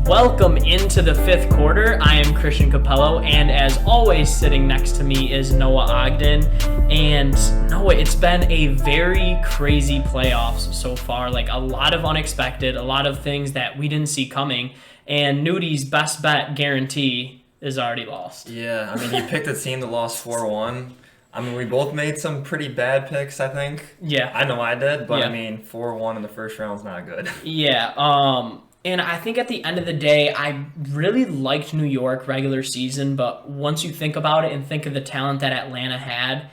Welcome into the fifth quarter. I am Christian Capello, and as always, sitting next to me is Noah Ogden. And Noah, it's been a very crazy playoffs so far. Like a lot of unexpected, a lot of things that we didn't see coming. And Nudi's best bet guarantee is already lost. Yeah, I mean, he picked a team that lost 4-1. I mean, we both made some pretty bad picks, I think. Yeah. I know I did, but Yeah. I mean, 4-1 in the first round is not good. Yeah. And I think at the end of the day, I really liked New York regular season, but once you think about it and think of the talent that Atlanta had,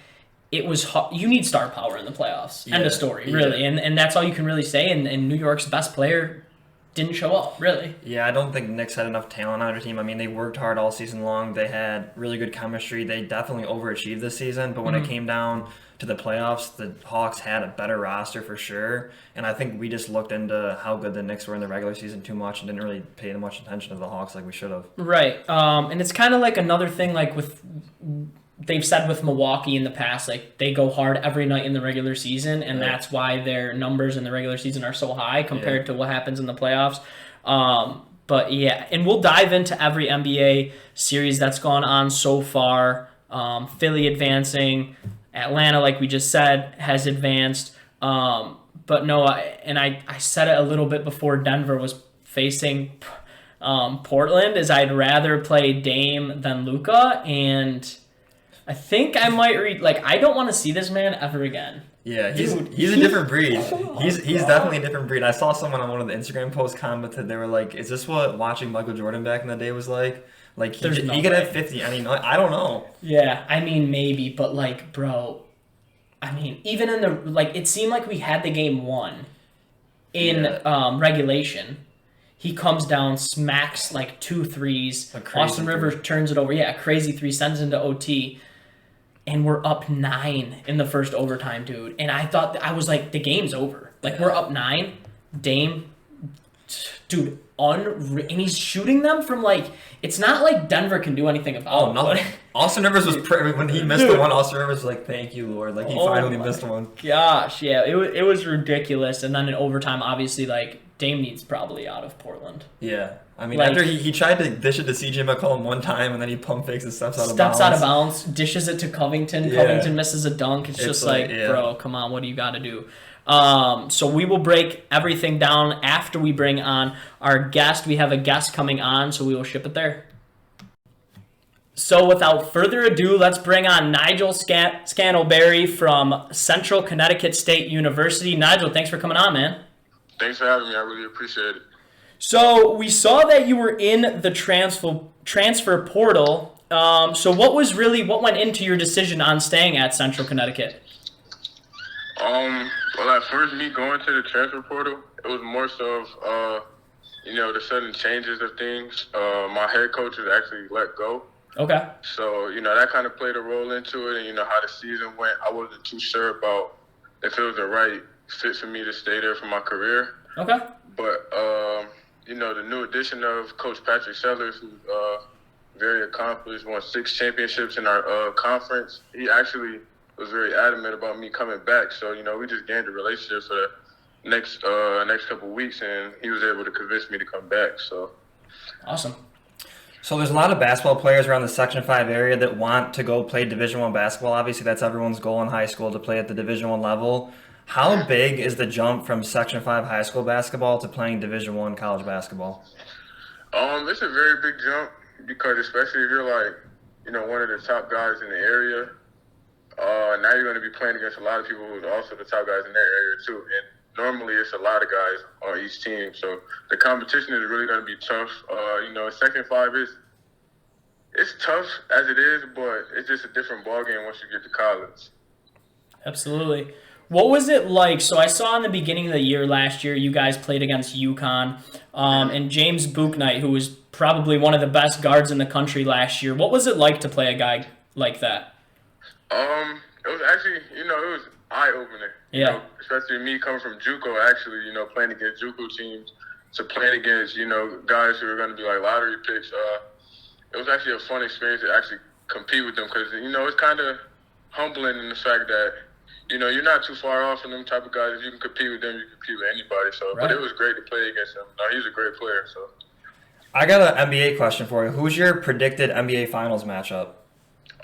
it was you need star power in the playoffs. End of story, really. Yeah. And that's all you can really say. And New York's best player didn't show up, really. Yeah, I don't think Knicks had enough talent on their team. I mean, they worked hard all season long. They had really good chemistry. They definitely overachieved this season, but when it came down to the playoffs, the Hawks had a better roster for sure. And I think we just looked into how good the Knicks were in the regular season too much and didn't really pay much attention to the Hawks like we should have. Right. And it's kind of like another thing like with they've said with Milwaukee in the past, like they go hard every night in the regular season, and that's why their numbers in the regular season are so high compared to what happens in the playoffs. But yeah, and we'll dive into every NBA series that's gone on so far. Philly advancing, Atlanta, like we just said, has advanced. But no, I said it a little bit before Denver was facing Portland, is I'd rather play Dame than Luka, and I think I might I don't want to see this man ever again. Yeah, he's a different breed. He's definitely a different breed. I saw someone on one of the Instagram posts commented, they were like, "Is this what watching Michael Jordan back in the day was like? Like he could have 50 any night. I don't know." Yeah, I mean maybe, but like, bro, I mean even in the it seemed like we had the game won in regulation. He comes down, smacks like 2 threes. Austin Rivers turns it over. Yeah, a crazy 3, sends into OT. And we're up 9 in the first overtime, dude. And I thought, I was like, the game's over. Like, we're up 9. Dame, dude, and he's shooting them from it's not like Denver can do anything about it. Oh, nothing. Austin Rivers was, when he missed the one, Austin Rivers was like, "Thank you, Lord." Like, he finally missed one. Gosh, yeah, it was ridiculous. And then in overtime, obviously, Dame needs probably out of Portland. Yeah. I mean, after he tried to dish it to CJ McCollum one time, and then he pump fakes and steps out of bounds. Dishes it to Covington. Yeah. Covington misses a dunk. It's just bro, come on, what do you got to do? So we will break everything down after we bring on our guest. We have a guest coming on, so we will ship it there. So without further ado, let's bring on Nigel Scantlebury from Central Connecticut State University. Nigel, thanks for coming on, man. Thanks for having me. I really appreciate it. So we saw that you were in the transfer portal. So what went into your decision on staying at Central Connecticut? Well, at first, me going to the transfer portal, it was more so of, the sudden changes of things. My head coach was actually let go. Okay. So, that kind of played a role into it. And, how the season went, I wasn't too sure about if it was the right fit for me to stay there for my career. Okay. But, the new addition of Coach Patrick Sellers, who's very accomplished, won 6 championships in our conference. He actually was very adamant about me coming back. So, we just gained a relationship for the next couple of weeks, and he was able to convince me to come back. So, awesome. So there's a lot of basketball players around the Section 5 area that want to go play Division I basketball. Obviously, that's everyone's goal in high school, to play at the Division I level. How big is the jump from Section 5 high school basketball to playing Division I college basketball? It's a very big jump, because especially if you're one of the top guys in the area, now you're going to be playing against a lot of people who are also the top guys in their area too. And normally it's a lot of guys on each team, so the competition is really going to be tough. Section 5 it's tough as it is, but it's just a different ballgame once you get to college. Absolutely. What was it like? So I saw in the beginning of the year last year, you guys played against UConn, and James Bouknight, who was probably one of the best guards in the country last year. What was it like to play a guy like that? It was actually, it was eye-opening. Yeah. Especially me coming from JUCO, actually, playing against JUCO teams to playing against, guys who are going to be lottery picks. It was actually a fun experience to actually compete with them, because, it's kind of humbling in the fact that, you're not too far off from them type of guys. If you can compete with them, you can compete with anybody. So, right. But it was great to play against him. He's a great player. So, I got an NBA question for you. Who's your predicted NBA Finals matchup?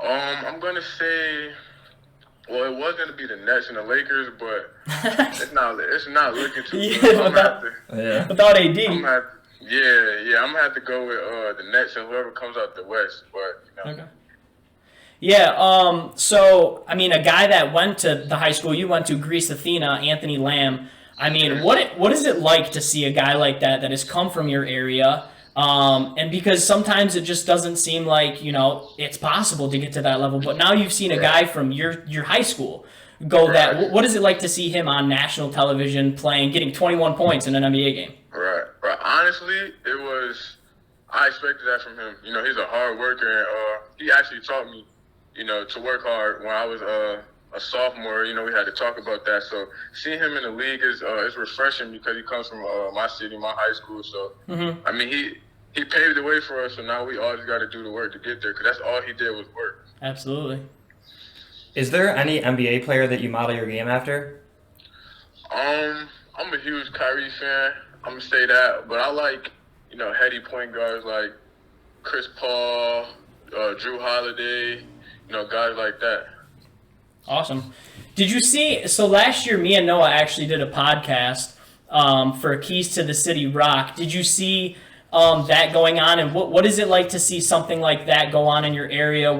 I'm gonna say, well, it was gonna be the Nets and the Lakers, but it's not looking too Yeah, good. without AD. I'm gonna have to, I'm gonna have to go with the Nets and whoever comes out the West. But Okay. Yeah. So I mean, a guy that went to the high school you went to, Greece Athena, Anthony Lamb. I mean, what is it like to see a guy like that has come from your area? And because sometimes it just doesn't seem like, it's possible to get to that level. But now you've seen a guy from your high school go that. What is it like to see him on national television getting 21 points in an NBA game? Right. Honestly, I expected that from him. He's a hard worker, and he actually taught me, to work hard when I was a sophomore. We had to talk about that. So seeing him in the league is refreshing because he comes from my city, my high school. So I mean, he paved the way for us. So now we all just got to do the work to get there because that's all he did was work. Absolutely. Is there any NBA player that you model your game after? I'm a huge Kyrie fan. I'm gonna say that, but I like heady point guards like Chris Paul, Drew Holiday, guys like that. Awesome. Did you see? So last year, me and Noah actually did a podcast for Keys to the City Rock. Did you see that going on? And what is it like to see something like that go on in your area?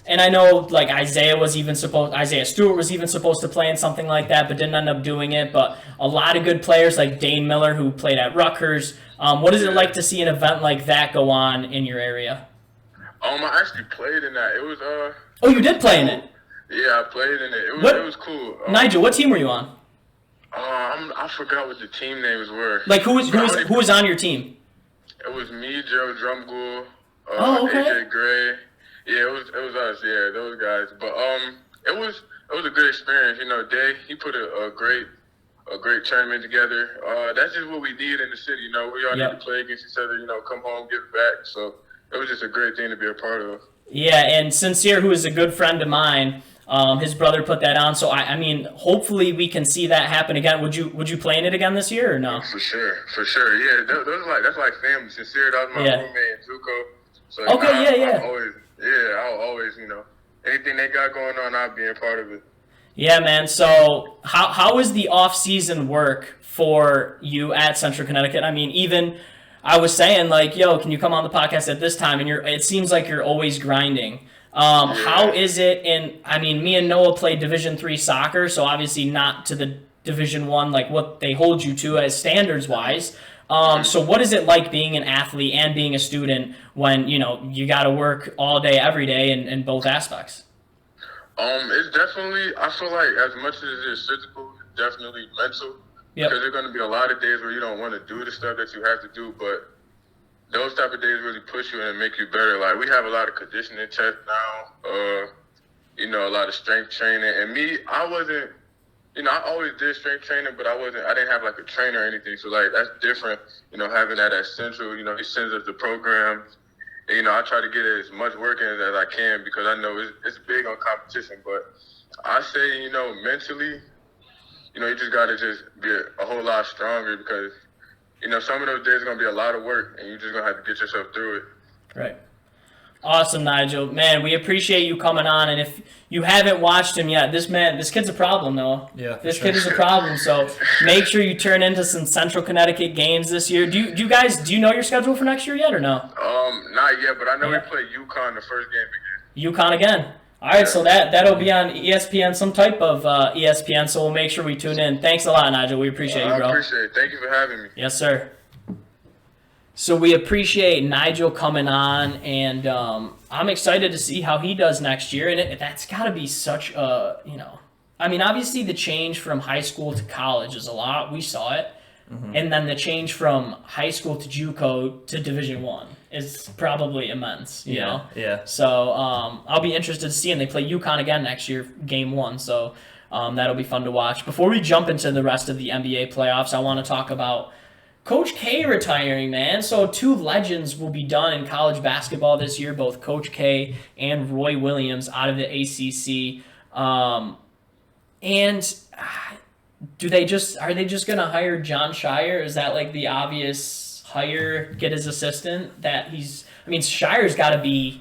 And I know like Isaiah Stewart was even supposed to play in something like that, but didn't end up doing it. But a lot of good players like Dane Miller, who played at Rutgers. What is it like to see an event like that go on in your area? I actually played in that. It was Oh, you did play in it? Yeah, I played in it. It was cool. Nigel, what team were you on? I forgot what the team names were. Like who was on your team? It was me, Joe Drumgoole, okay. AJ Gray. Yeah, it was us. Yeah, those guys. But it was a good experience. He put a great tournament together. That's just what we need in the city. We all need to play against each other. Come home, give back. So it was just a great thing to be a part of. Yeah, and Sincere, who is a good friend of mine, his brother put that on. So I mean, hopefully we can see that happen again. Would you play in it again this year or no? For sure. Yeah, that's like family. Sincere, that was my roommate in JUCO. So I'll always, anything they got going on, I'll be a part of it. Yeah, man. So how is the off season work for you at Central Connecticut? I mean, even I was saying like, yo, can you come on the podcast at this time? And it seems like you're always grinding. How is it? And I mean, me and Noah played Division III soccer, so obviously not to the Division I, like what they hold you to as standards wise. So what is it like being an athlete and being a student when, you got to work all day, every day in both aspects? It's definitely, I feel like as much as it is physical, it's definitely mental. Yep. Because there are going to be a lot of days where you don't want to do the stuff that you have to do, but those type of days really push you and make you better. Like, we have a lot of conditioning tests now, a lot of strength training. And me, I wasn't, I always did strength training, but I didn't have like a trainer or anything. So like, that's different, having that at Central, he sends us the programs. And, I try to get as much work in as I can because I know it's big on competition. But I say, mentally, you just got to just be a whole lot stronger because, some of those days are going to be a lot of work and you're just going to have to get yourself through it. Right. Awesome, Nigel. Man, we appreciate you coming on. And if you haven't watched him yet, this kid's a problem, though. Yeah. This kid is a problem. So make sure you turn into some Central Connecticut games this year. Do you know your schedule for next year yet or no? Not yet, but I know we play UConn the first game again. UConn again. All right, so that'll be on ESPN, some type of ESPN, so we'll make sure we tune in. Thanks a lot, Nigel. We appreciate you, bro. I appreciate it. Thank you for having me. Yes, sir. So we appreciate Nigel coming on, and I'm excited to see how he does next year. And that's got to be such a, I mean, obviously the change from high school to college is a lot. We saw it. Mm-hmm. And then the change from high school to JUCO to Division I is probably immense, you know? Yeah. So I'll be interested to see, and they play UConn again next year, game 1. So that'll be fun to watch. Before we jump into the rest of the NBA playoffs, I want to talk about Coach K retiring, man. So 2 legends will be done in college basketball this year, both Coach K and Roy Williams out of the ACC. Are they just going to hire John Shire? Is that like the obvious hire, get his assistant, that he's... I mean, Shire's got to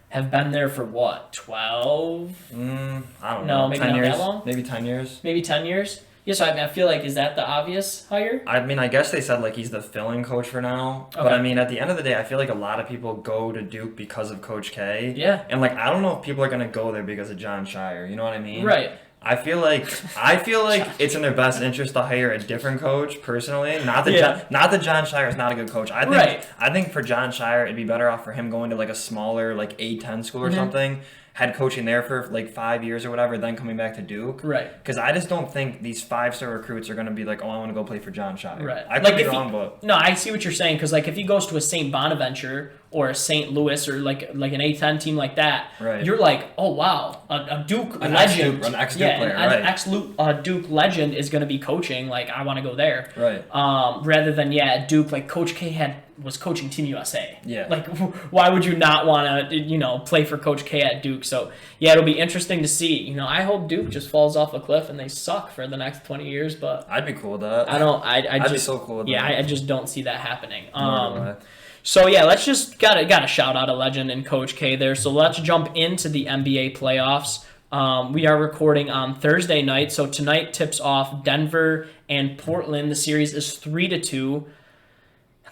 have been there for what, 12? I don't No, know. maybe 10 not years? that long. Maybe 10 years. Maybe 10 years? Yeah, so I feel like, is that the obvious hire? I mean, I guess they said like he's the filling coach for now. Okay. But I mean, at the end of the day, I feel like a lot of people go to Duke because of Coach K. Yeah. And like, I don't know if people are gonna go there because of John Shire. You know what I mean? Right. I feel like it's in their best interest to hire a different coach personally. Not that John Shire is not a good coach. I think for John Shire, it'd be better off for him going to like a smaller like A10 school or something. Head coaching there for like 5 years or whatever, then coming back to Duke. Right. Because I just don't think these 5-star recruits are going to be like, oh, I want to go play for John Shire. Right. I could be wrong, but... No, I see what you're saying, because like if he goes to a St. Bonaventure or a St. Louis or like an A10 team like that, right. You're like, oh wow, a Duke legend. An ex-Duke player, right. An ex-Duke legend is going to be coaching, like I want to go there. Right. Rather than, Duke, like Coach K was coaching Team USA. Yeah. Like, why would you not want to, play for Coach K at Duke? So, yeah, it'll be interesting to see. I hope Duke just falls off a cliff and they suck for the next 20 years, but... I'd be cool with that. I'd be so cool with that. I just don't see that happening. Nor do I. So, yeah, let's just... Gotta shout out a legend in Coach K there. So, let's jump into the NBA playoffs. We are recording on Thursday night, so tonight tips off Denver and Portland. The series is 3-2.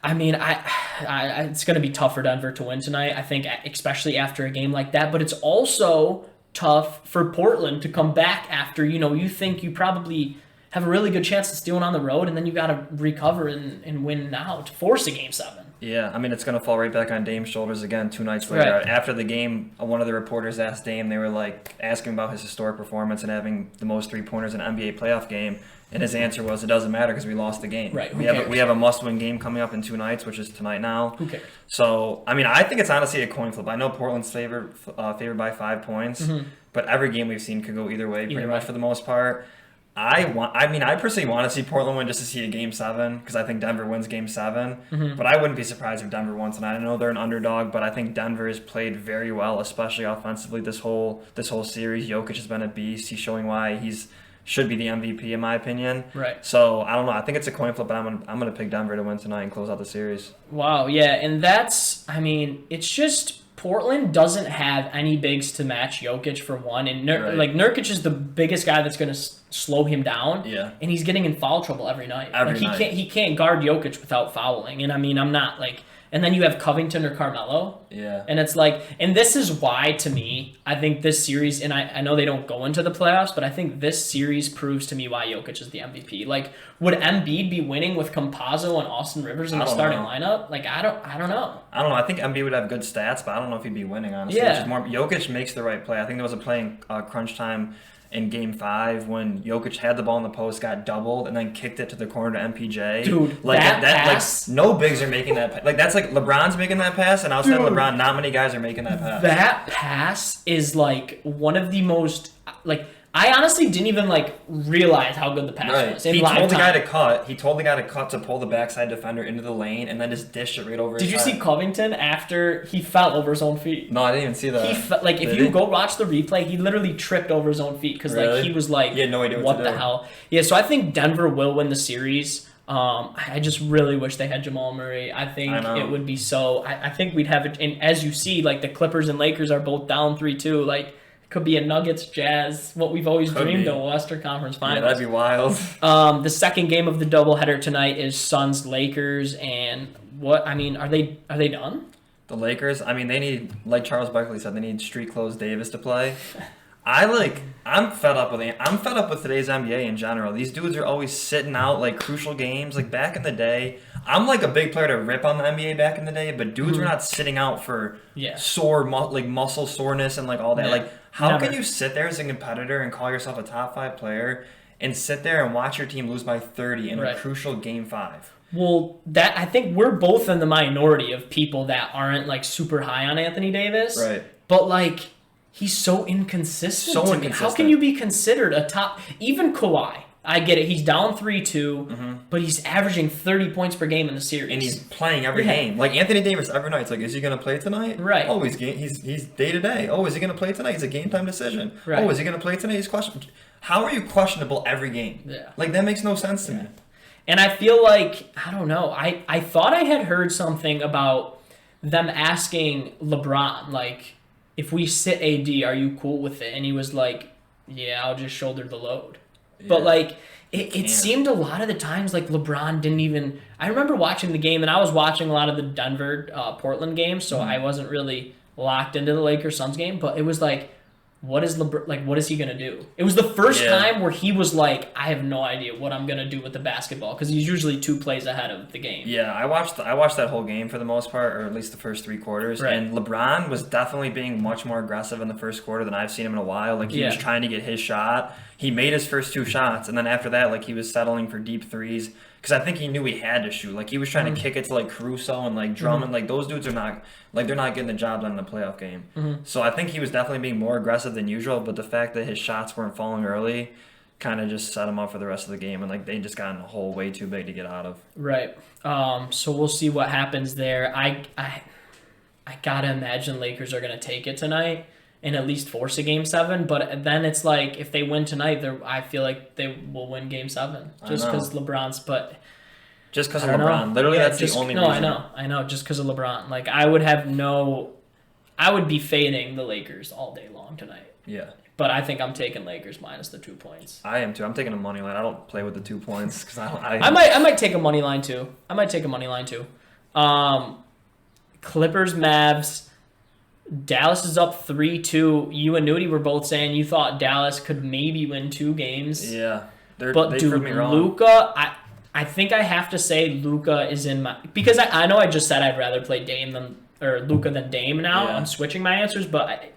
I mean, it's going to be tough for Denver to win tonight, I think, especially after a game like that. But it's also tough for Portland to come back after, you think you probably have a really good chance of stealing on the road, and then you got to recover and win now to force a Game 7. Yeah, I mean, it's going to fall right back on Dame's shoulders again 2 nights later. Right. After the game, one of the reporters asked Dame, they were like asking about his historic performance and having the most 3-pointers in an NBA playoff game. And his answer was, it doesn't matter because we lost the game. Right. We have a must-win game coming up in 2 nights, which is tonight now. Who cares? So, I mean, I think it's honestly a coin flip. I know Portland's favored by 5 points, but every game we've seen could go either way, pretty much for the most part. I personally want to see Portland win just to see a Game 7 because I think Denver wins Game 7. But I wouldn't be surprised if Denver won tonight. I know they're an underdog, but I think Denver has played very well, especially offensively this whole series. Jokic has been a beast. He's showing why he's should be the MVP in my opinion. Right. So I don't know. I think it's a coin flip, but I'm gonna pick Denver to win tonight and close out the series. Wow. Yeah, and it's just Portland doesn't have any bigs to match Jokic for one, and Nurkic is the biggest guy that's gonna slow him down. Yeah. And he's getting in foul trouble every night. Every night. He can't guard Jokic without fouling, and I'm not like. And then you have Covington or Carmelo. Yeah. And it's like, and this is why, to me, I think this series, and I know they don't go into the playoffs, but I think this series proves to me why Jokic is the MVP. Like, would Embiid be winning with Campazzo and Austin Rivers in the starting lineup? Like, I don't know. I don't know. I think Embiid would have good stats, but I don't know if he'd be winning, honestly. Yeah. Jokic makes the right play. I think there was a play in crunch time in Game 5 when Jokic had the ball in the post, got doubled, and then kicked it to the corner to MPJ. Dude, like that pass. Like, no bigs are making that. Like that's like LeBron's making that pass, and outside of LeBron, not many guys are making that pass. That pass is like one of the most like. I honestly didn't even realize how good the pass was. He told the guy to cut. He told the guy to cut to pull the backside defender into the lane, and then just dish it right over. Did you see Covington after he fell over his own feet? No, I didn't even see that. If you go watch the replay, he literally tripped over his own feet because he was like, he had no idea what the hell. Yeah, so I think Denver will win the series. I just really wish they had Jamal Murray. I think it would be so. I think we'd have it. And as you see, the Clippers and Lakers are both down 3-2. Could be a Nuggets Jazz, what we've always dreamed of, Western Conference Finals. Yeah, that'd be wild. The second game of the doubleheader tonight is Suns Lakers, and are they done? The Lakers, they need, like Charles Barkley said, they need street clothes Davis to play. I'm fed up with today's NBA in general. These dudes are always sitting out crucial games. Back in the day, I'm a big player to rip on the NBA back in the day, but dudes were not sitting out for sore muscle soreness and all that. Yeah. How can you sit there as a competitor and call yourself a top 5 player and sit there and watch your team lose by 30 in a crucial Game 5? Well, I think we're both in the minority of people that aren't super high on Anthony Davis. Right. But he's so inconsistent. How can you be considered a top? Even Kawhi, I get it. He's down 3-2, but he's averaging 30 points per game in the series, and he's playing every game. Anthony Davis every night. It's is he going to play tonight? Right. Oh, he's day to day. Oh, is he going to play tonight? It's a game time decision. Right. Oh, is he going to play tonight? He's questionable. How are you questionable every game? Yeah. That makes no sense to me. And I feel like, I don't know, I thought I had heard something about them asking LeBron, like, if we sit AD, are you cool with it? And he was like, yeah, I'll just shoulder the load. Yeah. But, like, it seemed a lot of the times like LeBron didn't even... I remember watching the game, and I was watching a lot of the Denver-Portland games, so I wasn't really locked into the Lakers-Suns game, but it was like, what is he gonna do? It was the first time where he was like, I have no idea what I'm gonna do with the basketball, because he's usually 2 plays ahead of the game. Yeah, I watched that whole game for the most part, or at least the first 3 quarters. Right. And LeBron was definitely being much more aggressive in the first quarter than I've seen him in a while. Like, he was trying to get his shot. He made his first 2 shots, and then after that, like, he was settling for deep threes. Because I think he knew he had to shoot. Like, he was trying to kick it to, like, Caruso and, like, Drummond. Like, those dudes are not... Like, they're not getting the job done in a playoff game. So I think he was definitely being more aggressive than usual, but the fact that his shots weren't falling early kind of just set him up for the rest of the game. And, like, they just got in a hole way too big to get out of. Right. So we'll see what happens there. I gotta imagine Lakers are going to take it tonight and at least force a Game 7. But then it's like, if they win tonight, I feel like they will win Game 7. Just because LeBron's... But just because of LeBron. Literally, that's the only reason. I know. Just because of LeBron. Like, I would be fading the Lakers all day long tonight. Yeah. But I think I'm taking Lakers minus the 2 points. I am too. I'm taking a money line. I don't play with the 2 points because I might take a money line too. Clippers, Mavs. Dallas is up 3-2. You and Nudie were both saying you thought Dallas could maybe win 2 games. Yeah. They proved me wrong. Luka, I think I have to say Luka is in my... Because I know I just said I'd rather play Luka than Dame now. Yeah. I'm switching my answers, but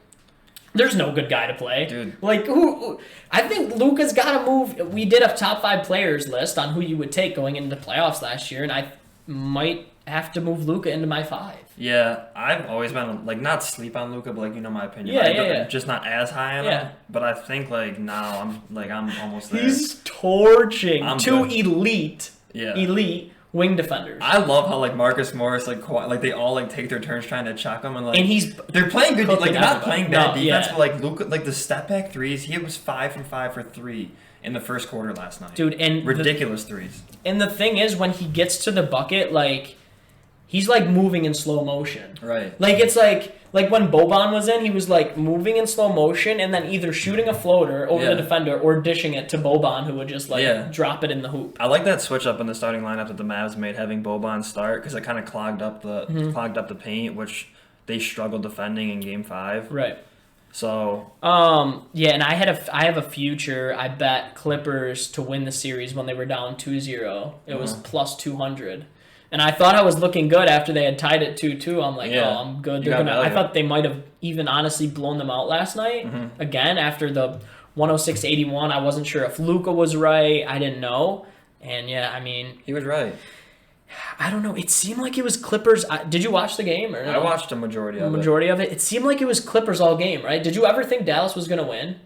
there's no good guy to play. Dude. Like, I think Luka's got to move... We did a top 5 players list on who you would take going into the playoffs last year, and I might have to move Luka into my 5. Yeah, I've always been, like, not sleep on Luka, but, like, you know my opinion. Yeah. Just not as high on him. But I think, like, now I'm almost there. He's torching 2 elite wing defenders. I love how, like, Marcus Morris, like they all, like, take their turns trying to chuck him. And they're playing good. Like, they're not playing bad defense, but, like, Luka, like, the step back threes, he was 5 from 5 for 3 in the first quarter last night. Dude, and... Ridiculous threes. And the thing is, when he gets to the bucket, like... He's, like, moving in slow motion. Right. Like, it's like when Boban was in, he was, like, moving in slow motion and then either shooting a floater over the defender or dishing it to Boban, who would just, like, drop it in the hoop. I like that switch up in the starting lineup that the Mavs made, having Boban start, because it kind of clogged up the paint, which they struggled defending in Game 5. Right. So... and I have a future. I bet Clippers to win the series when they were down 2-0. It was plus 200. And I thought I was looking good after they had tied it 2-2. I'm like, I'm good. I thought they might have even honestly blown them out last night. Again, after the 106-81, I wasn't sure if Luka was right. I didn't know. And I mean... He was right. I don't know. It seemed like it was Clippers. Did you watch the game? Or no? I watched a majority of it. It seemed like it was Clippers all game, right? Did you ever think Dallas was going to win?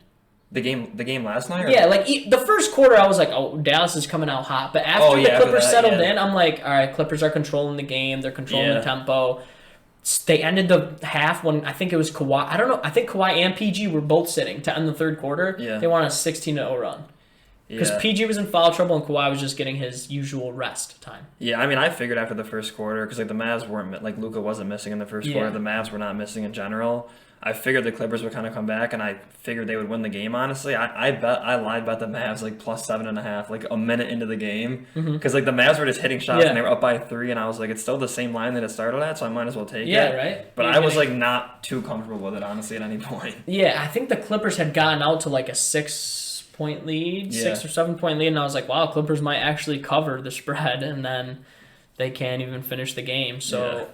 The game last night? Or? Yeah, like the first quarter I was like, oh, Dallas is coming out hot. But after the Clippers settled in, I'm like, all right, Clippers are controlling the game. They're controlling the tempo. They ended the half when I think it was Kawhi. I don't know. I think Kawhi and PG were both sitting to end the third quarter. Yeah. They won a 16-0 run. Because PG was in foul trouble and Kawhi was just getting his usual rest time. Yeah, I mean, I figured after the first quarter, because like the Mavs weren't, like Luka wasn't missing in the first quarter. The Mavs were not missing in general. I figured the Clippers would kind of come back, and I figured they would win the game, honestly. I lied about the Mavs, like, plus 7.5, like, a minute into the game. Because, like, the Mavs were just hitting shots, and they were up by 3, and I was like, it's still the same line that it started at, so I might as well take it. Yeah, right? But I was, like, not too comfortable with it, honestly, at any point. Yeah, I think the Clippers had gotten out to, like, a 6-point lead, 6 or 7-point lead, and I was like, wow, Clippers might actually cover the spread, and then they can't even finish the game. So,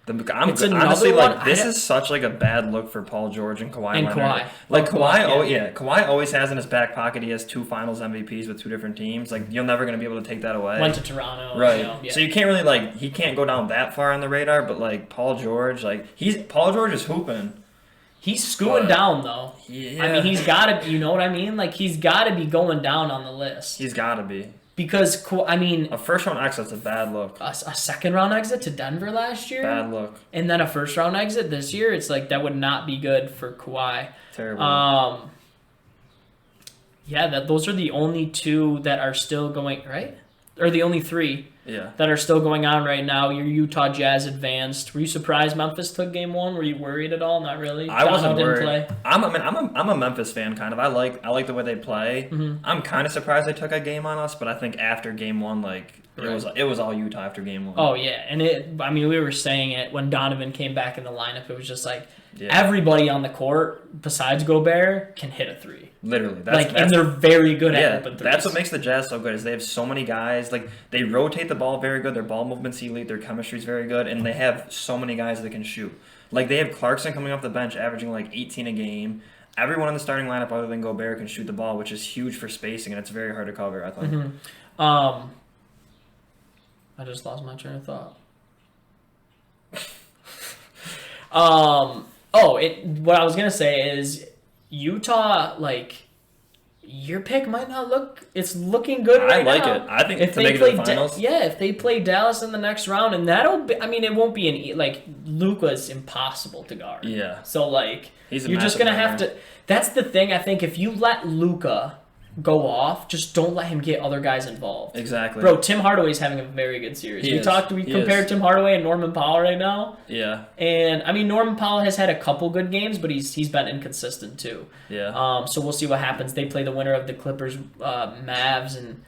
honestly, like, this is such like a bad look for Paul George and Kawhi Leonard. Like Kawhi always has in his back pocket. He has 2 Finals MVPs with 2 different teams. Like, you're never gonna be able to take that away. Went to Toronto, right? So you can't really he can't go down that far on the radar. But like Paul George, Paul George is hooping. He's screwing down though. Yeah. I mean, he's got to. You know what I mean? Like, he's got to be going down on the list. He's got to be. Because, I mean... A first-round exit's a bad look. A second-round exit to Denver last year? Bad look. And then a first-round exit this year? It's like, that would not be good for Kawhi. Terrible. Yeah, those are the only two that are still going, right? Or the only three that are still going on right now. Your Utah Jazz advanced. Were you surprised Memphis took game one? Were you worried at all? Not really. I wasn't worried. Play. I'm a Memphis fan kind of. I like the way they play. Mm-hmm. I'm kind of surprised they took a game on us, but I think after game one, it was all Utah after game one. Oh yeah, and we were saying it when Donovan came back in the lineup. It was just like everybody on the court besides Gobert can hit a three. Literally, and they're very good at open threes. That's what makes the Jazz so good is they have so many guys. Like they rotate the ball very good. Their ball movement's elite. Their chemistry's very good, and they have so many guys that can shoot. Like they have Clarkson coming off the bench, averaging like 18 a game. Everyone in the starting lineup other than Gobert can shoot the ball, which is huge for spacing, and it's very hard to cover, I think. Mm-hmm. I just lost my train of thought. What I was gonna say is Utah, like your pick might not look. It's looking good right now. I like it. I think if to make it to the finals. If they play Dallas in the next round, and that'll be. I mean, it won't be Luka's impossible to guard. Yeah. So you're just gonna have to. That's the thing. I think if you let Luka go off, just don't let him get other guys involved. Exactly. Bro, Tim Hardaway's having a very good series. We compared Tim Hardaway and Norman Powell right now. Yeah. And I mean Norman Powell has had a couple good games, but he's been inconsistent too. Yeah. So we'll see what happens. They play the winner of the Clippers Mavs, and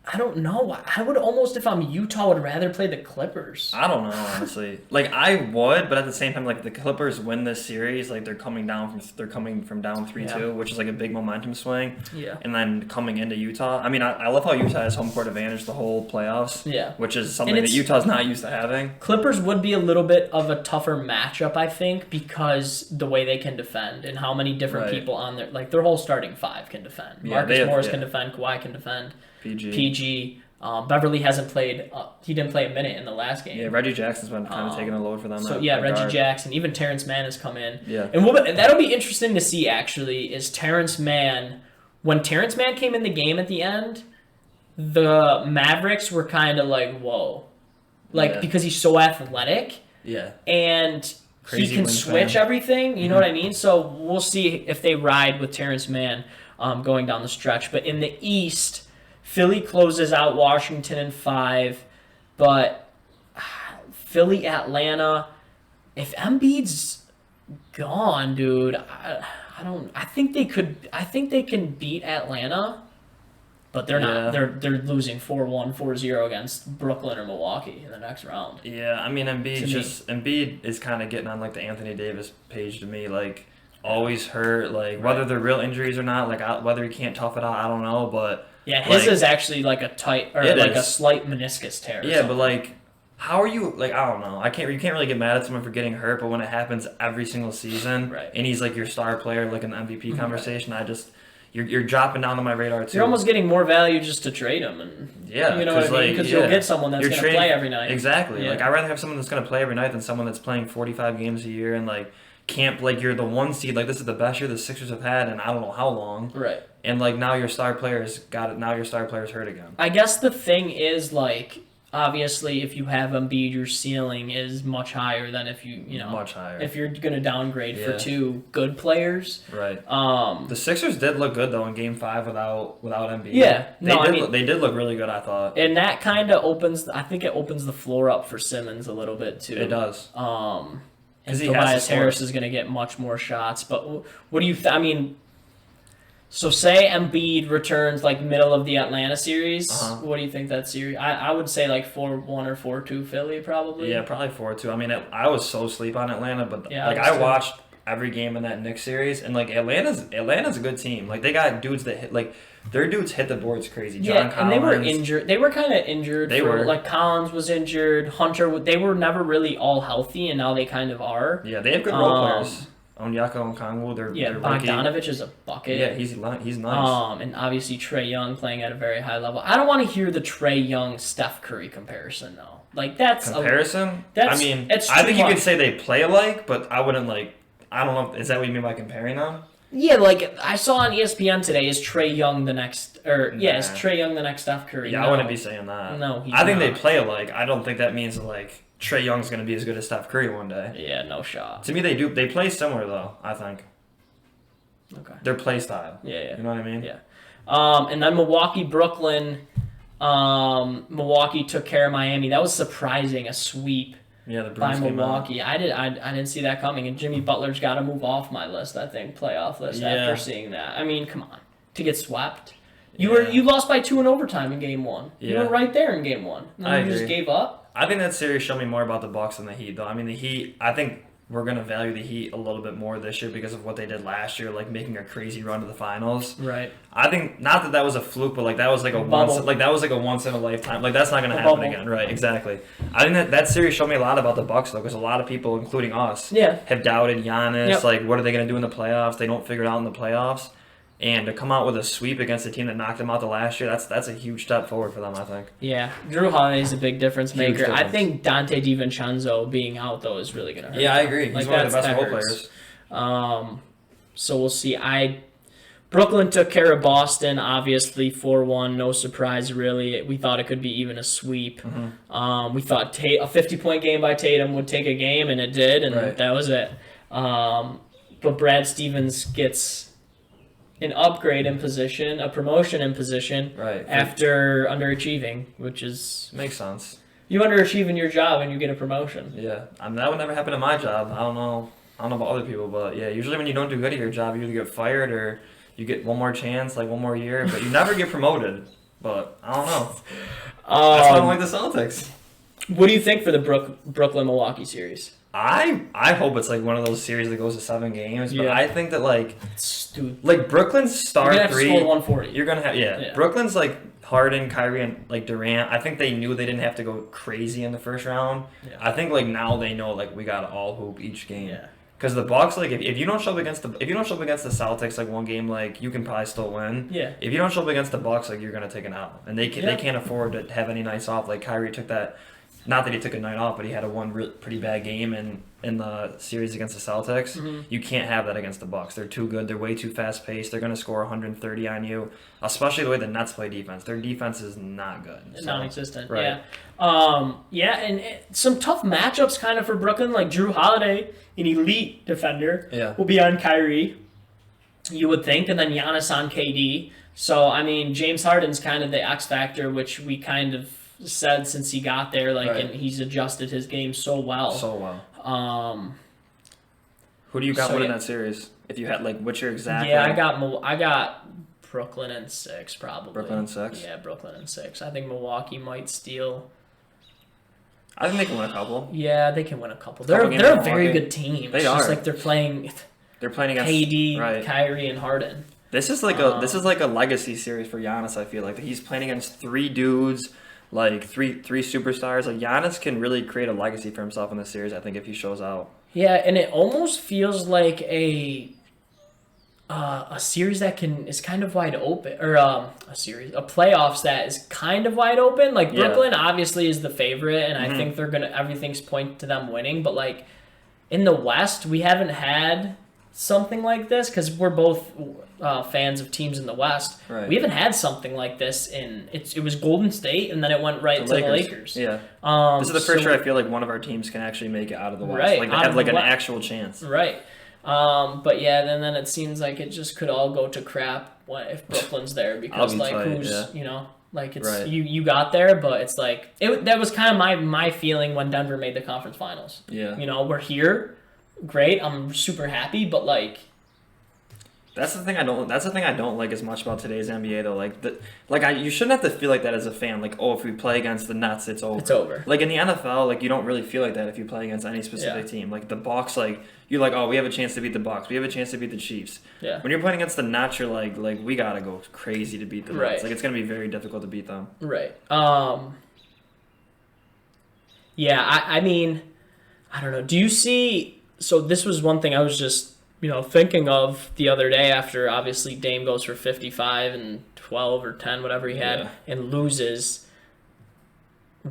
I don't know. I would almost, if I'm Utah, would rather play the Clippers. I don't know, honestly. I would, but at the same time, the Clippers win this series. They're coming from down 3-2, which is a big momentum swing. Yeah. And then coming into Utah. I mean, I love how Utah has home court advantage the whole playoffs. Yeah. Which is something that Utah's not used to having. Clippers would be a little bit of a tougher matchup, I think, because the way they can defend and how many different people on their whole starting five can defend. Marcus Morris can defend. Kawhi can defend. PG. Beverly hasn't played. He didn't play a minute in the last game. Yeah, Reggie Jackson's been kind of taking a load for them. So Reggie Jackson, even Terrence Mann has come in. Yeah, and that'll be interesting to see. Actually, is Terrence Mann when Terrence Mann came in the game at the end, the Mavericks were kind of like, whoa, because he's so athletic. Yeah, and crazy he can switch everything. You know what I mean? So we'll see if they ride with Terrence Mann going down the stretch. But in the East. Philly closes out Washington in 5, but Philly, Atlanta. If Embiid's gone, dude, I don't. I think they could. I think they can beat Atlanta, but they're not. They're losing 4-1, 4-0 against Brooklyn or Milwaukee in the next round. Yeah, I mean Embiid is kind of getting on the Anthony Davis page to me, always hurt, whether they're real injuries or not, whether he can't tough it out, I don't know, but. Yeah, his is actually a tight or a slight meniscus tear. Yeah, but how are you I don't know. You can't really get mad at someone for getting hurt, but when it happens every single season, and he's your star player, in the MVP conversation, you're dropping down on my radar too. You're almost getting more value just to trade him, and you know what I mean, because you'll get someone that's going to play every night. Exactly. I'd rather have someone that's going to play every night than someone that's playing 45 games a year and can't you're the one seed. This is the best year the Sixers have had in I don't know how long. Right. And now your star player's got it. Now your star player's hurt again. I guess the thing is obviously if you have Embiid, your ceiling is much higher than if much higher. If you're going to downgrade for two good players. Right. The Sixers did look good though in Game 5 without Embiid. Yeah. They did look really good, I thought. And that kind of opens. I think it opens the floor up for Simmons a little bit too. It does. And Tobias Harris is going to get much more shots. But what do you so say Embiid returns middle of the Atlanta series. What do you think that series? I would say 4-1 or 4-2 Philly probably. Yeah, probably 4-2. I mean, I was so sleep on Atlanta, but I watched every game in that Knicks series, and Atlanta's a good team. They got dudes that hit their dudes hit the boards crazy. John Collins, and they were injured. They were kind of injured. Collins was injured. Hunter, they were never really all healthy, and now they kind of are. Yeah, they have good role players. Onyeka Okongwu, they're Bogdanovich is a bucket. Yeah, he's nice. And obviously Trae Young playing at a very high level. I don't want to hear the Trae Young Steph Curry comparison though. That's comparison. I think you could say they play alike, but I wouldn't I don't know. Is that what you mean by comparing them? Yeah, I saw on ESPN today, is Trae Young the next, is Trae Young the next Steph Curry? Yeah, no. I wouldn't be saying that. No, I think they play alike. I don't think that means Trae Young's going to be as good as Steph Curry one day. Yeah, no shot. To me, they do. They play similar though, I think. Okay. Their play style. Yeah. You know what I mean? Yeah. And then Milwaukee, Brooklyn. Milwaukee took care of Miami. That was surprising, a sweep Yeah, the by Bruins came out. Milwaukee. I didn't see that coming. And Jimmy Butler's got to move off my list, I think, playoff list after seeing that. I mean, come on, to get swept. You lost by 2 in overtime in Game 1. You Yeah. were right there in Game 1. And then you just gave up. I think that series showed me more about the Bucks than the Heat, though. I mean, the Heat, I think we're going to value the Heat a little bit more this year because of what they did last year, like making a crazy run to the finals. Right. I think not that was a fluke, but like that was like a once in a lifetime. Like that's not going to happen again, right? Exactly. I think that series showed me a lot about the Bucks though, because a lot of people, including us, have doubted Giannis. Yep. Like, what are they going to do in the playoffs? They don't figure it out in the playoffs. And to come out with a sweep against a team that knocked them out the last year, that's a huge step forward for them, I think. Yeah, Drew Holiday is a big difference maker. Difference. I think Dante DiVincenzo being out, though, is really going to hurt. Yeah, I agree. He's one of the best role players. So we'll see. Brooklyn took care of Boston, obviously 4-1, no surprise really. We thought it could be even a sweep. We thought a 50-point game by Tatum would take a game, and it did, and that was it. But Brad Stevens gets an upgrade in position, a promotion in position, after underachieving, which is... Makes sense. You underachieve in your job and you get a promotion. Yeah, I mean, that would never happen in my job. I don't know about other people, but yeah, usually when you don't do good at your job, you either get fired or you get one more chance, like one more year, but you never get promoted. But I don't know. That's why I don't like the Celtics. What do you think for the Brooklyn-Milwaukee series? I hope it's like one of those series that goes to 7 games, but I think that like Brooklyn's star you're gonna three, have to score 140. You're gonna have Brooklyn's like Harden, Kyrie, and like Durant. I think they knew they didn't have to go crazy in the first round. Yeah. I think like now they know like we gotta all hoop each game. Yeah. Because the Bucks, like, if you don't show up against the Celtics like one game, like you can probably still win. Yeah. If you don't show up against the Bucks, like you're gonna take an L, and they can't afford to have any nights off. Like Kyrie took that. Not that he took a night off, but he had a pretty bad game in the series against the Celtics. Mm-hmm. You can't have that against the Bucks. They're too good. They're way too fast paced. They're going to score 130 on you, especially the way the Nets play defense. Their defense is not good. So, non-existent. Right. Yeah. And some tough matchups kind of for Brooklyn. Like Drew Holiday, an elite defender, will be on Kyrie, you would think, and then Giannis on KD. So I mean, James Harden's kind of the X factor, which we kind of said since he got there, and he's adjusted his game so well. Who do you got winning that series? If you had what's your exact? Yeah, I got Brooklyn in 6 probably. Brooklyn in 6. Yeah, Brooklyn in 6. I think Milwaukee might steal. I think they can win a couple. Yeah, they can win a couple. They're a very good team. It's just like they're playing against KD, Kyrie, and Harden. This is like a legacy series for Giannis. I feel like he's playing against 3 dudes. Like three superstars. Like Giannis can really create a legacy for himself in this series, I think, if he shows out. Yeah, and it almost feels like a series that is kind of wide open, or a playoffs that is kind of wide open. Like Brooklyn obviously is the favorite, and I think everything's pointing to them winning. But like in the West, we haven't had something like this because we're both fans of teams in the West. Right. We haven't had something like this it was Golden State, and then it went right to the Lakers. Yeah. This is the first year I feel like one of our teams can actually make it out of the West. Right. Like they have an actual chance. Right. But yeah, then it seems like it just could all go to crap if Brooklyn's there because you got there, but it's like that was kind of my feeling when Denver made the conference finals. Yeah. We're here. Great, I'm super happy, but that's the thing I don't like as much about today's NBA though. You shouldn't have to feel like that as a fan. Like, oh, if we play against the Nets, it's over. It's over. Like in the NFL, you don't really feel like that if you play against any specific team. Like the Bucks, you're like, oh, we have a chance to beat the Bucks. We have a chance to beat the Chiefs. Yeah. When you're playing against the Nets, you're like we gotta go crazy to beat the Nets. Like it's gonna be very difficult to beat them. Right. Yeah. I mean, I don't know. Do you see? So this was one thing I was just, thinking of the other day after obviously Dame goes for 55 and 12 or 10, whatever he had, and loses.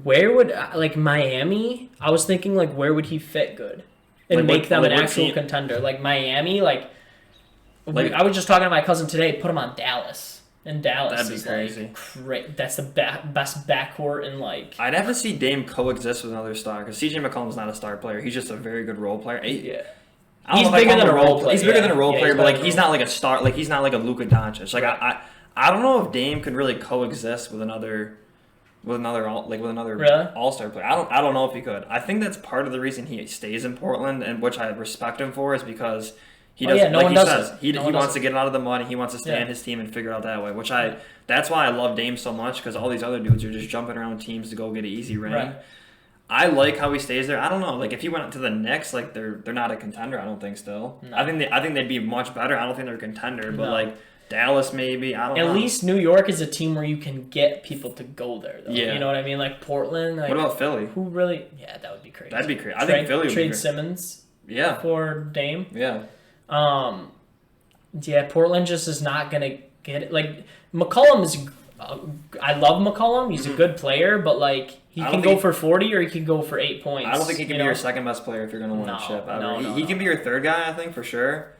Where would, Miami, I was thinking, where would he fit good and make them an actual contender? Like Miami, I was just talking to my cousin today, put him on Dallas. And Dallas is crazy. Great. That's the best backcourt in I'd have to see Dame coexist with another star because CJ McCollum's not a star player. He's just a very good role player. He's bigger than a role player. He's bigger than a role player, but like he's he's not like a star. Like he's not like a Luka Doncic. Like I don't know if Dame could really coexist with another Really? all-star player. I don't know if he could. I think that's part of the reason he stays in Portland, and which I respect him for, is because he doesn't. He wants to get out of the mud. And he wants to stay on his team and figure it out that way. That's why I love Dame so much, because all these other dudes are just jumping around teams to go get an easy ring. Right. I like how he stays there. I don't know. Like if he went to the Knicks, like they're not a contender. I don't think still. No. I think they'd be much better. I don't think they're a contender, but like Dallas maybe. I don't know. At least New York is a team where you can get people to go there, though. Yeah. You know what I mean? Like Portland. Like, what about Philly? Who really? Yeah, that would be crazy. That'd be crazy. I think Philly would trade be Simmons. Yeah. For Dame. Yeah. Yeah, Portland just is not gonna get it. Like McCollum is. I love McCollum. He's a good player, but like he can go for 40 or he can go for 8 points. I don't think he can be your second best player if you're gonna win a chip. He can be your third guy, I think, for sure.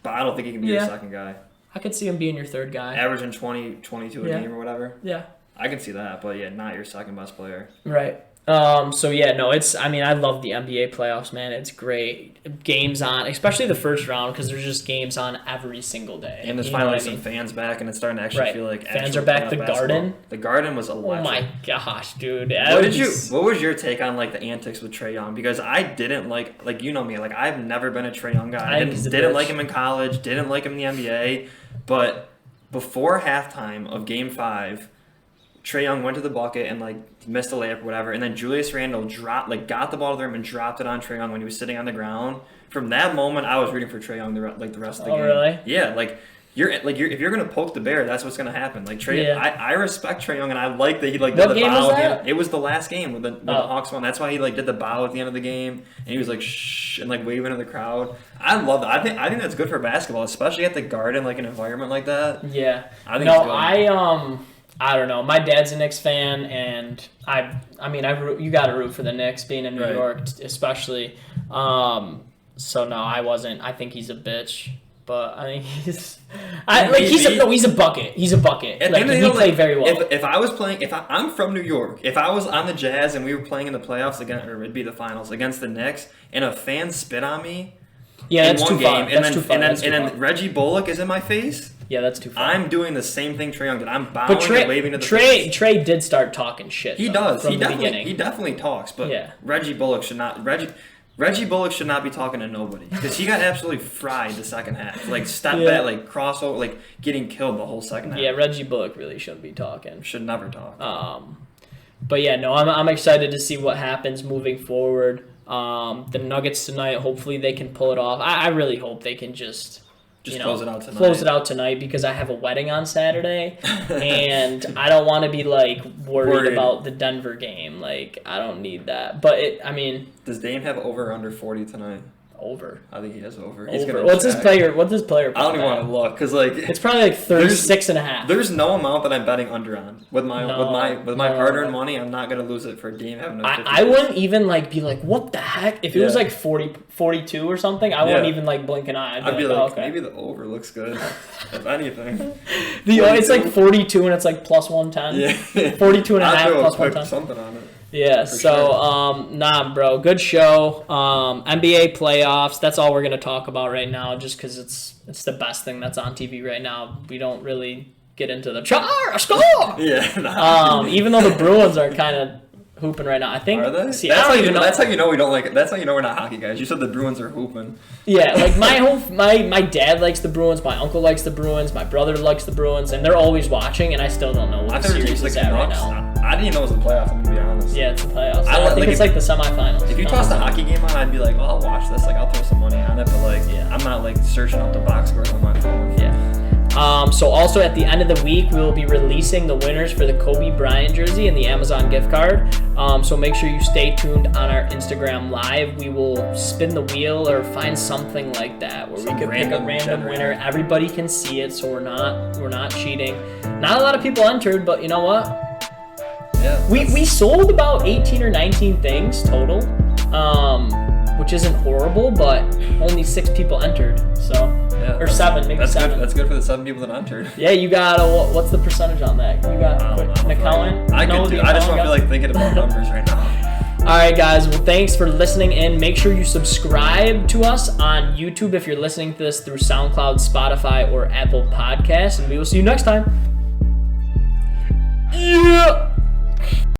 But I don't think he can be your second guy. I could see him being your third guy. Averaging 20, 22 a game or whatever. Yeah. I can see that, but yeah, not your second best player. Right. So yeah, no, I love the NBA playoffs, man. It's great. Games on, especially the first round, because there's just games on every single day. And there's finally some fans back, and it's starting to actually feel like fans are back. The Garden. The Garden was electric. Oh my gosh, dude. What was your take on like the antics with Trae Young? Because I didn't like you know me, like I've never been a Trae Young guy. I didn't like him in college, didn't like him in the NBA, but before halftime of Game 5, Trae Young went to the bucket and like missed a layup or whatever, and then Julius Randle got the ball to the rim and dropped it on Trae Young when he was sitting on the ground. From that moment, I was rooting for Trae Young the rest of the game. Oh, really? Yeah, if you're gonna poke the bear, that's what's gonna happen. Like Trae, I respect Trae Young, and I like that he did the bow. Was that? It was the last game when the Hawks won. That's why he did the bow at the end of the game, and he was like shh and like waving to the crowd. I love that. I think that's good for basketball, especially at the Garden, like an environment like that. Yeah. I think it's good. I don't know. My dad's a Knicks fan, and you got to root for the Knicks, being in New York, especially. So no, I wasn't. I think he's a bitch, but I mean he's a bucket. He's a bucket. Like, he played very well. If I was playing, I'm from New York, if I was on the Jazz and we were playing in the playoffs again, or it'd be the finals against the Knicks, and a fan spit on me, in one game, and then Reggie Bullock is in my face. Yeah, that's too far. I'm doing the same thing Trae Young did. I'm bowing and waving to the face. Trae did start talking shit. He does. He definitely talks. But Reggie Bullock should not. Reggie Bullock should not be talking to nobody, because he got absolutely fried the second half. Like step back, like crossover, like getting killed the whole second half. Yeah, Reggie Bullock really shouldn't be talking. Should never talk. But yeah, no, I'm excited to see what happens moving forward. The Nuggets tonight, hopefully they can pull it off. I really hope they can just close it out tonight. Close it out tonight, because I have a wedding on Saturday, and I don't want to be like worried about the Denver game. Like, I don't need that. But does Dame have over or under 40 tonight? Over. I think he has over. What's his player? What's his player? I don't even want to look, because like it's probably like 36.5. There's no amount that I'm betting under on with my hard-earned money. I'm not gonna lose it for Dame having. I wouldn't even be like, what the heck? If it was like 40, 42 or something, I wouldn't even blink an eye. I'd be like, okay, maybe the over looks good. If anything, it's like 42 and it's like plus 110. Yeah, 42 and a half plus 110. Something on it. Yeah, nah, bro, good show. NBA playoffs, that's all we're going to talk about right now, just because it's the best thing that's on TV right now. We don't really get into the score! Yeah. Even though the Bruins are kind of hooping right now. I think. Are they? See, that's how you know we don't like it. That's how you know we're not hockey guys. You said the Bruins are hooping. Yeah, like my dad likes the Bruins, my uncle likes the Bruins, my brother likes the Bruins, and they're always watching, and I still don't know what the series is at right now. I didn't even know it was the playoffs, I'm gonna be honest. Yeah, it's the playoffs. I think it's like the semifinals. If you toss the hockey game on, I'd be like, I'll watch this. Like, I'll throw some money on it, but I'm not searching up the box scores on my phone. Yeah. So also at the end of the week, we will be releasing the winners for the Kobe Bryant jersey and the Amazon gift card. So make sure you stay tuned on our Instagram live. We will spin the wheel or find something like that where we can pick a random winner. Everybody can see it, so we're not cheating. Not a lot of people entered, but you know what? Yeah. We sold about 18 or 19 things total, which isn't horrible, but only 6 people entered. So. Yeah, or 7, maybe that's 7. That's good for the 7 people that entered. Yeah, you got what's the percentage on that? You got an accountant? I just don't feel like thinking about numbers right now. All right, guys. Well, thanks for listening in. Make sure you subscribe to us on YouTube if you're listening to this through SoundCloud, Spotify, or Apple Podcasts. And we will see you next time. Yeah.